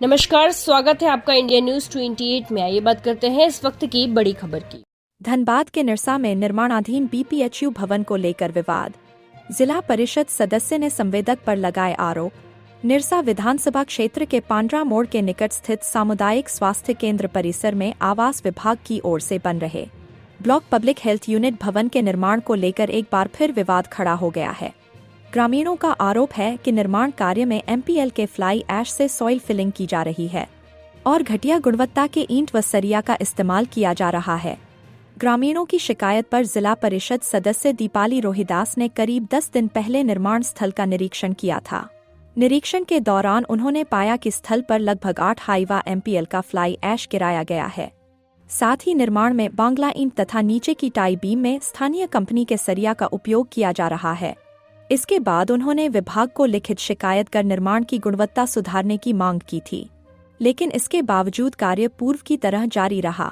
नमस्कार, स्वागत है आपका इंडिया न्यूज 28 में। आइए बात करते हैं इस वक्त की बड़ी खबर की। धनबाद के निरसा में निर्माणाधीन बीपीएचयू भवन को लेकर विवाद। जिला परिषद सदस्य ने संवेदक पर लगाए आरोप। निरसा विधानसभा क्षेत्र के पांड्रा मोड़ के निकट स्थित सामुदायिक स्वास्थ्य केंद्र परिसर में आवास विभाग की ओर से बन रहे ब्लॉक पब्लिक हेल्थ यूनिट भवन के निर्माण को लेकर एक बार फिर विवाद खड़ा हो गया है। ग्रामीणों का आरोप है कि निर्माण कार्य में एमपीएल के फ्लाई ऐश से सॉइल फिलिंग की जा रही है और घटिया गुणवत्ता के ईंट व सरिया का इस्तेमाल किया जा रहा है। ग्रामीणों की शिकायत पर जिला परिषद सदस्य दीपाली रोहिदास ने करीब 10 दिन पहले निर्माण स्थल का निरीक्षण किया था। निरीक्षण के दौरान उन्होंने पाया कि स्थल पर लगभग 8 हाइवा एमपीएल का फ्लाई ऐश गिराया गया है। साथ ही निर्माण में बांग्ला ईंट तथा नीचे की टाई बीम में स्थानीय कंपनी के सरिया का उपयोग किया जा रहा है। इसके बाद उन्होंने विभाग को लिखित शिकायत कर निर्माण की गुणवत्ता सुधारने की मांग की थी, लेकिन इसके बावजूद कार्य पूर्व की तरह जारी रहा।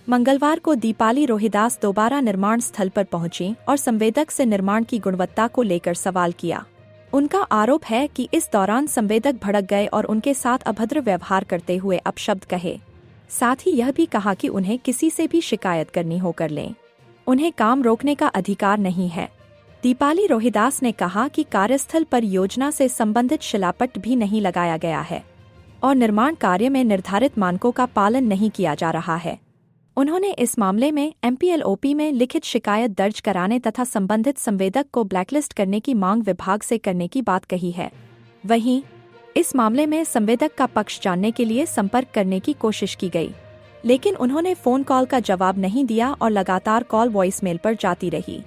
मंगलवार को दीपाली रोहिदास दोबारा निर्माण स्थल पर पहुंची और संवेदक से निर्माण की गुणवत्ता को लेकर सवाल किया। उनका आरोप है कि इस दौरान संवेदक भड़क गए और उनके साथ अभद्र व्यवहार करते हुए अपशब्द कहे। साथ ही यह भी कहा कि उन्हें किसी से भी शिकायत करनी हो कर लें, उन्हें काम रोकने का अधिकार नहीं है। दीपाली रोहिदास ने कहा कि कार्यस्थल पर योजना से संबंधित शिलापट भी नहीं लगाया गया है और निर्माण कार्य में निर्धारित मानकों का पालन नहीं किया जा रहा है। उन्होंने इस मामले में एमपीएलओपी में लिखित शिकायत दर्ज कराने तथा संबंधित संवेदक को ब्लैकलिस्ट करने की मांग विभाग से करने की बात कही है। वहीं इस मामले में संवेदक का पक्ष जानने के लिए संपर्क करने की कोशिश की गई, लेकिन उन्होंने फोन कॉल का जवाब नहीं दिया और लगातार कॉल वॉइसमेल पर जाती रही।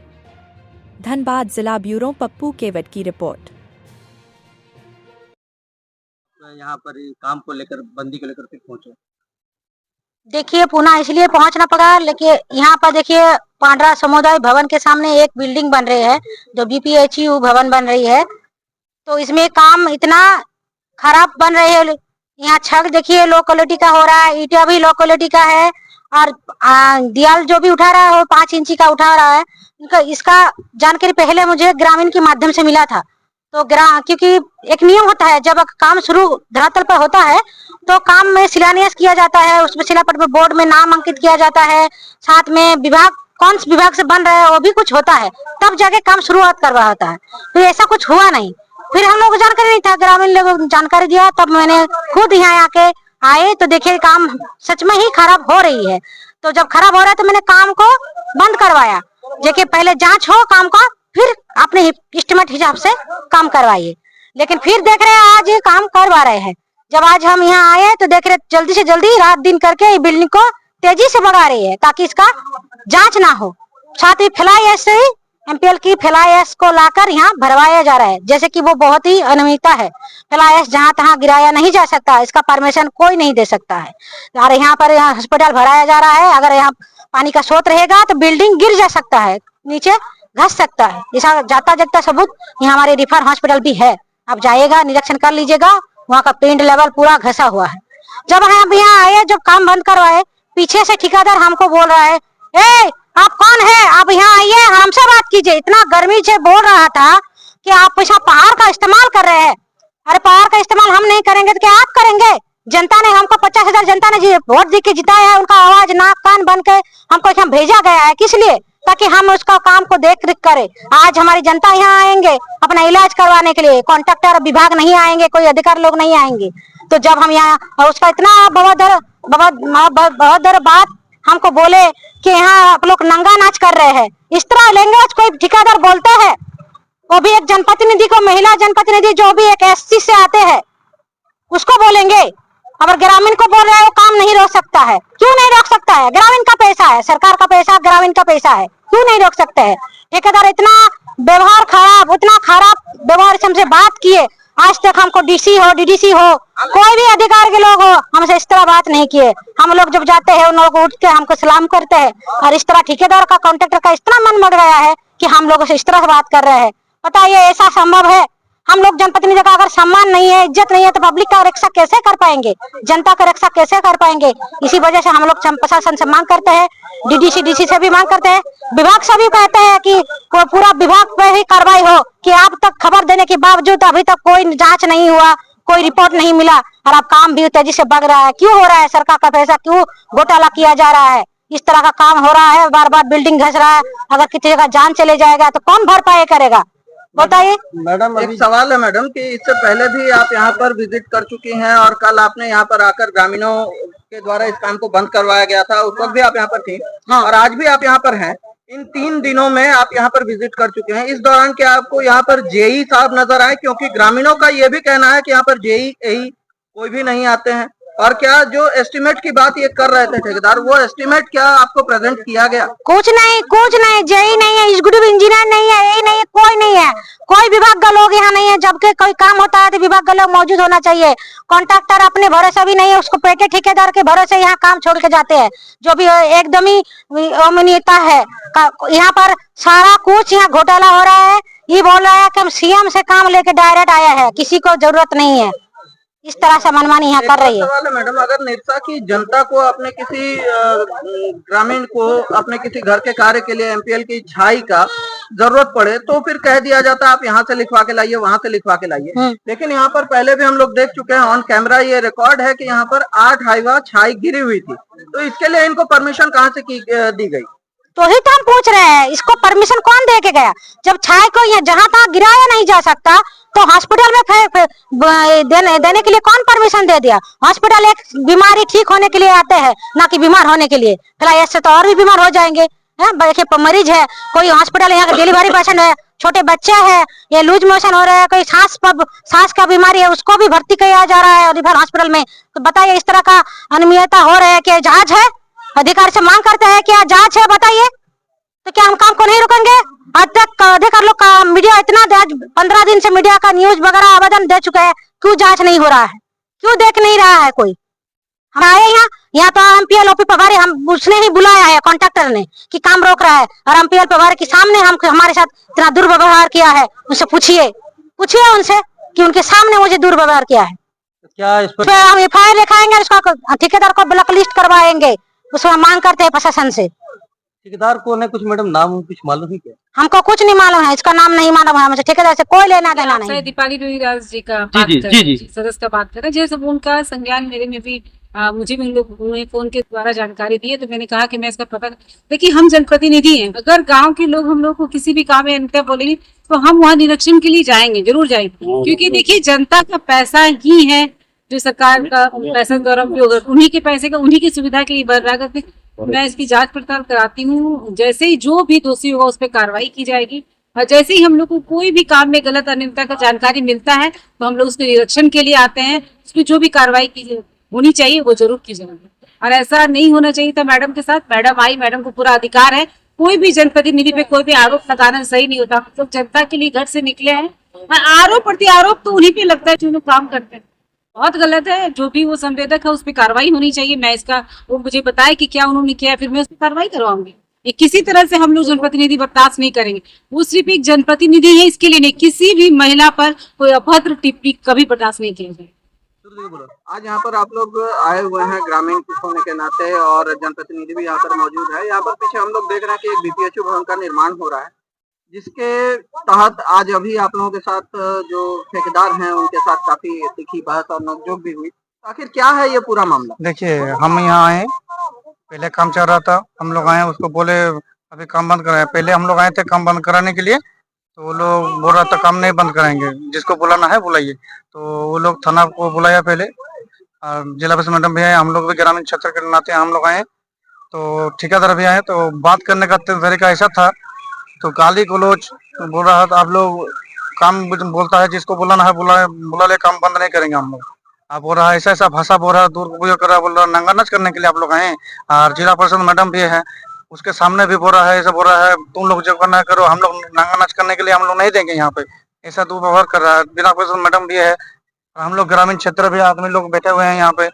धनबाद जिला ब्यूरो पप्पू केवट की रिपोर्ट। यहाँ पर काम को लेकर बंदी को लेकर फिर पहुंचे। देखिए पुनः इसलिए पहुंचना पड़ा, लेकिन यहाँ पर देखिए पांड्रा समुदाय भवन के सामने एक बिल्डिंग बन रही है जो बीपीएचयू भवन बन रही है। तो इसमें काम इतना खराब बन रही है। यहाँ छत देखिए लो क्वालिटी का हो रहा है, ईटा भी लो क्वालिटी का है और दीवार जो भी उठा रहा है वो 5 इंची का उठा रहा है। इसका जानकारी पहले मुझे ग्रामीण के माध्यम से मिला था। तो क्योंकि एक नियम होता है, जब काम शुरू धरातल पर होता है तो काम में शिलान्यास किया जाता है, उसमें शिलापट में बोर्ड में नाम अंकित किया जाता है, साथ में विभाग कौन से विभाग से बन रहा है वो भी कुछ होता है, तब जाके काम शुरुआत करवा होता है। तो ऐसा कुछ हुआ नहीं। फिर हम लोग को जानकारी नहीं था, ग्रामीण लोग जानकारी दिया, तब मैंने खुद यहाँ आके आए तो देखिए काम सच में ही खराब हो रही है। तो जब खराब हो रहा है तो मैंने काम को बंद करवाया, देखिए पहले जांच हो काम का, फिर अपने एस्टिमेट हिसाब से काम करवाइए। लेकिन फिर देख रहे हैं आज ये काम करवा रहे हैं। जब आज हम यहाँ आए तो देख रहे जल्दी से जल्दी रात दिन करके ये बिल्डिंग को तेजी से बढ़ा रही है ताकि इसका जांच ना हो। साथ ही फ्लाई ऐश से ही एमपीएल की फ्लाई ऐश को लाकर यहाँ भरवाया जा रहा है, जैसे कि वो बहुत ही अनियमितता है। फ्लाई ऐश जहाँ तहाँ गिराया नहीं जा सकता, इसका परमिशन कोई नहीं दे सकता है। और यहाँ पर हॉस्पिटल भराया जा रहा है, अगर यहाँ पानी का स्रोत रहेगा तो बिल्डिंग गिर जा सकता है, नीचे घस सकता है। इसका जाता जाता सबूत यहाँ हमारे रिफर हॉस्पिटल भी है, आप जाइएगा निरीक्षण कर लीजिएगा, वहाँ का पेंट लेवल पूरा घसा हुआ है। जब हम यहाँ आए, जब काम बंद करवाए, पीछे से ठेकेदार हमको बोल रहा है, ए आप कौन है, आप यहाँ आइए हमसे बात कीजिए। इतना गर्मी से बोल रहा था कि आप ऐसा पहाड़ का इस्तेमाल कर रहे हैं। अरे पहाड़ का इस्तेमाल हम नहीं करेंगे तो क्या आप करेंगे? जनता ने हमको 50,000 जनता ने वोट दे के जिताया है, उनका आवाज नाक कान बन के हमको यहाँ भेजा गया है। किस लिए? ताकि हम उसका काम को देख रेख करें। आज हमारी जनता यहाँ आएंगे अपना इलाज करवाने के लिए, कॉन्ट्रैक्टर विभाग नहीं आएंगे, कोई अधिकारी लोग नहीं आएंगे। तो जब हम यहाँ उसका इतना बहुत देर बाद हमको बोले कि यहाँ आप लोग नंगा नाच कर रहे हैं, इस तरह लैंग्वेज कोई ठेकेदार बोलते हैं, वो भी एक जनप्रतिनिधि को, महिला जनप्रतिनिधि जो भी एक एससी से आते हैं उसको बोलेंगे। अगर ग्रामीण को बोल रहे हैं वो काम नहीं रोक सकता है, क्यों नहीं रोक सकता है? ग्रामीण का पैसा है, सरकार का पैसा ग्रामीण का पैसा है, क्यों नहीं रोक सकते हैं? ठेकेदार इतना व्यवहार खराब, उतना खराब व्यवहार से हमसे बात किए, आज तक हमको डीसी हो डीडीसी हो कोई भी अधिकार के लोग हो हमसे इस तरह बात नहीं किए। हम लोग जब जाते हैं उन लोग उठ के हमको सलाम करते हैं, और इस तरह ठेकेदार का कॉन्ट्रैक्टर का इतना मन बढ़ गया है कि हम लोगों से इस तरह से बात कर रहे हैं। बताइए ऐसा संभव है? हम लोग जनप्रतिनिधि का अगर सम्मान नहीं है, इज्जत नहीं है, तो पब्लिक का रक्षा कैसे कर पाएंगे, जनता का रक्षा कैसे कर पाएंगे? इसी वजह से हम लोग प्रशासन से मांग करते हैं, डीडीसी डीसी से भी मांग करते हैं, विभाग से भी कहते हैं कि पूरा विभाग पे ही कार्रवाई हो कि आप तक खबर देने के बावजूद अभी तक कोई जांच नहीं हुआ, कोई रिपोर्ट नहीं मिला और अब काम भी तेजी से बढ़ रहा है। क्यों हो रहा है? सरकार का पैसा क्यों घोटाला किया जा रहा है? इस तरह का काम हो रहा है, बार बार बिल्डिंग धस रहा है। अगर किसी का जान चले जाएगा तो कौन भरपाई करेगा, बताइए। मैडम एक सवाल है मैडम कि इससे पहले भी आप यहाँ पर विजिट कर चुकी हैं और कल आपने यहाँ पर आकर ग्रामीणों के द्वारा इस काम को बंद करवाया गया था, उस वक्त भी आप यहाँ पर थी। हाँ। और आज भी आप यहाँ पर हैं। इन 3 दिनों में आप यहाँ पर विजिट कर चुके हैं। इस दौरान क्या आपको यहाँ पर जेई साहब नजर आए? क्योंकि ग्रामीणों का ये भी कहना है कि यहाँ पर जेई एई कोई भी नहीं आते हैं। और क्या जो एस्टिमेट की बात ये कर रहे थे ठेकेदार, वो एस्टिमेट क्या आपको प्रेजेंट किया गया? कुछ नहीं, जेई नहीं है, एग्जीक्यूटिव इंजीनियर नहीं है, यही नहीं है, कोई नहीं है, कोई विभाग का लोग यहाँ नहीं है। जबकि कोई काम होता है तो विभाग का लोग मौजूद होना चाहिए। कॉन्ट्रैक्टर अपने भरोसे भी नहीं है, उसको पेटे ठेकेदार के भरोसे यहाँ काम छोड़ के जाते हैं, जो भी एकदम ही अनियमितता है। यहाँ पर सारा कुछ यहाँ घोटाला हो रहा है। ये बोल रहा है कि हम सीएम से काम लेके डायरेक्ट आया है, किसी को जरूरत नहीं है। इस तरह से मनमानी यहाँ कर रही है। सवाल है मैडम, अगर निरसा की जनता को अपने किसी ग्रामीण को अपने किसी घर के कार्य के लिए एमपीएल की छाई का जरूरत पड़े तो फिर कह दिया जाता है आप यहाँ से लिखवा के लाइए, वहां से लिखवा के लाइए। लेकिन यहाँ पर पहले भी हम लोग देख चुके हैं, ऑन कैमरा ये रिकॉर्ड है कि यहाँ पर 8 हाईवा छाई गिरी हुई थी। तो इसके लिए इनको परमिशन कहाँ से दी गई? तो ही तो हम पूछ रहे हैं, इसको परमिशन कौन दे के गया? जब छाई को जहाँ तहाँ गिराया नहीं जा सकता तो हॉस्पिटल में देने के लिए कौन परमिशन दे दिया? हॉस्पिटल एक बीमारी ठीक होने के लिए आते हैं, ना कि बीमार होने के लिए। फिलहाल ऐसे तो और भी बीमार हो जाएंगे। देखिए मरीज है, कोई हॉस्पिटल यहाँ का डिलीवरी पेशेंट है, छोटे बच्चे है, ये लूज मोशन हो रहा है, कोई सांस का बीमारी है, उसको भी भर्ती किया जा रहा है इधर हॉस्पिटल में। तो बताइए इस तरह का अनियमितता हो रहा है कि जांच है? अधिकारी से मांग करते हैं क्या जांच है, बताइए। तो क्या हम काम को नहीं रुकेंगे? आज तक अधिकार लोग का मीडिया इतना 15 दिन से मीडिया का न्यूज वगैरह आवेदन दे चुके हैं, क्यों जांच नहीं हो रहा है? क्यों देख नहीं रहा है कोई? हम आए यहाँ तो एमपीएल ओपी प्रभारी, हम उसने ही बुलाया है कॉन्ट्रैक्टर ने कि काम रोक रहा है, और एमपीएल प्रभारी के सामने हमारे साथ इतना दुर्व्यवहार किया है। उनसे पूछिए उनसे कि उनके सामने मुझे दुर्व्यवहार किया है। क्या इस पर हम एफआईआर लिखाएंगे, उसका ठेकेदार को ब्लैक लिस्ट करवाएंगे। उसमें मांग करते हैं प्रशासन से। ठेकेदार को ने कुछ मैडम नाम कुछ मालूम है क्या? हमको कुछ नहीं मालूम है, इसका नाम नहीं मालूम है, मुझे ठेकेदार से कोई लेना देना नहीं। दीपाली रोहिदास जी का बात कर रहे हैं, सदस्य का बात कर रहे हैं। जैसे उनका संज्ञान मेरे में भी मुझे भी उन्होंने फोन के द्वारा जानकारी दी है, तो मैंने कहा कि मैं इसका पता। देखिए हम जनप्रतिनिधि हैं, अगर गांव के लोग हम लोग को किसी भी काम में बोलेंगे तो हम वहाँ निरीक्षण के लिए जाएंगे, जरूर जाएंगे। क्योंकि देखिए जनता का पैसा ही है जो सरकार का पैसा द्वारा उपयोग, उन्हीं के पैसे का उन्हीं की सुविधा के लिए बढ़ रहा है। मैं इसकी जांच पड़ताल कराती हूँ, जैसे ही जो भी दोषी होगा उस पर कार्रवाई की जाएगी। और जैसे ही हम लोग को कोई भी काम में गलत अनियमितता का जानकारी मिलता है तो हम लोग उसके निरीक्षण के लिए आते हैं। उसकी जो भी कार्रवाई की होनी चाहिए वो जरूर की जाएगी। और ऐसा नहीं होना चाहिए था मैडम के साथ। मैडम आई, मैडम को पूरा अधिकार है, कोई भी जनप्रतिनिधि पे कोई भी आरोप लगाना सही नहीं होता। तो जनता के लिए घर से निकले हैं, आरोप प्रति आरोप तो उन्हीं पे लगता है जो लोग काम करते हैं, बहुत गलत है। जो भी वो संवेदक है उस पर कार्रवाई होनी चाहिए। मैं इसका वो मुझे बताए कि क्या उन्होंने किया है, फिर मैं उस पर कार्रवाई करवाऊंगी। ये किसी तरह से हम लोग जनप्रतिनिधि बर्दाश्त नहीं करेंगे। वो सिर्फ एक जनप्रतिनिधि है इसके लिए नहीं, किसी भी महिला पर कोई अभद्र टिप्पणी कभी बर्दाश्त नहीं किया जाए। आज यहाँ पर आप लोग आए हुए हैं ग्रामीण होने के नाते और जनप्रतिनिधि भी यहाँ पर मौजूद है। यहाँ पर पीछे हम लोग देख रहे हैं कि एक बीपीएचयू भवन का निर्माण हो रहा है, जिसके तहत आज अभी आप लोगों के साथ जो ठेकेदार हैं उनके साथ काफी तीखी बहस और नोकझोंक भी हुई। आखिर क्या है ये पूरा मामला? देखिए हम यहाँ आए, पहले काम चल रहा था, हम लोग आए, उसको बोले अभी काम बंद कराए। पहले हम लोग आए थे काम बंद कराने के लिए, तो वो लोग बोल रहा था काम नहीं बंद कराएंगे, जिसको बुलाना है बुलाइए। तो वो लोग थाना को बुलाया पहले, जिला परिषद मैडम भी आए, हम लोग भी ग्रामीण क्षेत्र के नाते हम लोग आए, तो ठेकेदार भी आए। तो बात करने का तरीका ऐसा था, तो गाली गलौज बोल रहा था, आप लोग काम बोलता है जिसको बुलाना है बुला ले, काम बंद नहीं करेंगे हम लोग। आप बोल रहा है ऐसा ऐसा बोल रहा है, दुरुपयोग कर रहा है, बोल रहा है नंगा नाच करने के लिए आप लोग आए। और जिला परिषद मैडम भी है, उसके सामने भी बोल रहा है, ऐसा बोल रहा है तुम लोग जो करना करो, हम लोग नंगा नाच करने के लिए हम लोग नहीं देंगे यहाँ पे, ऐसा दुर्व्यवहार कर रहा है। जिला परिषद मैडम भी है, हम लोग ग्रामीण क्षेत्र भी आदमी लोग बैठे हुए हैं यहाँ पे,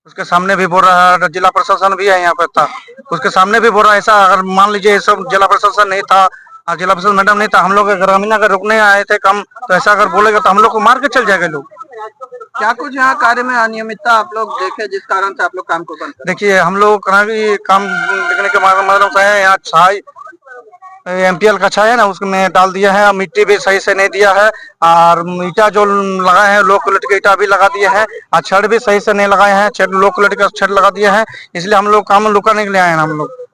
उसके सामने भी बोल रहा है। जिला प्रशासन भी है यहाँ पे था, उसके सामने भी बोल रहा है ऐसा। अगर मान लीजिए सब जिला प्रशासन नहीं था और जिला परिषद मैडम नहीं था, हम लोग ग्रामीण अगर रुकने आए थे कम, तो ऐसा अगर बोलेगा तो हम लोग को मार के चल जाएंगे लोग। क्या कुछ यहाँ कार्य में अनियमितता आप लोग देखे जिस कारण से आप लोग काम को बंद? देखिए हम लोग कहाँ भी काम देखने के मतलब से है, यहाँ एमपीएल का छाया है ना उसमें डाल दिया है, मिट्टी भी सही से नहीं दिया है, और ईटा जो लगाए हैं लो क्वालिटी का ईटा भी लगा दिए हैं, और छड़ भी सही से नहीं लगाए हैं, लो क्वालिटी का छड़ लगा दिया है। इसलिए हम लोग काम रुका नहीं के लिए आए हैं हम लोग।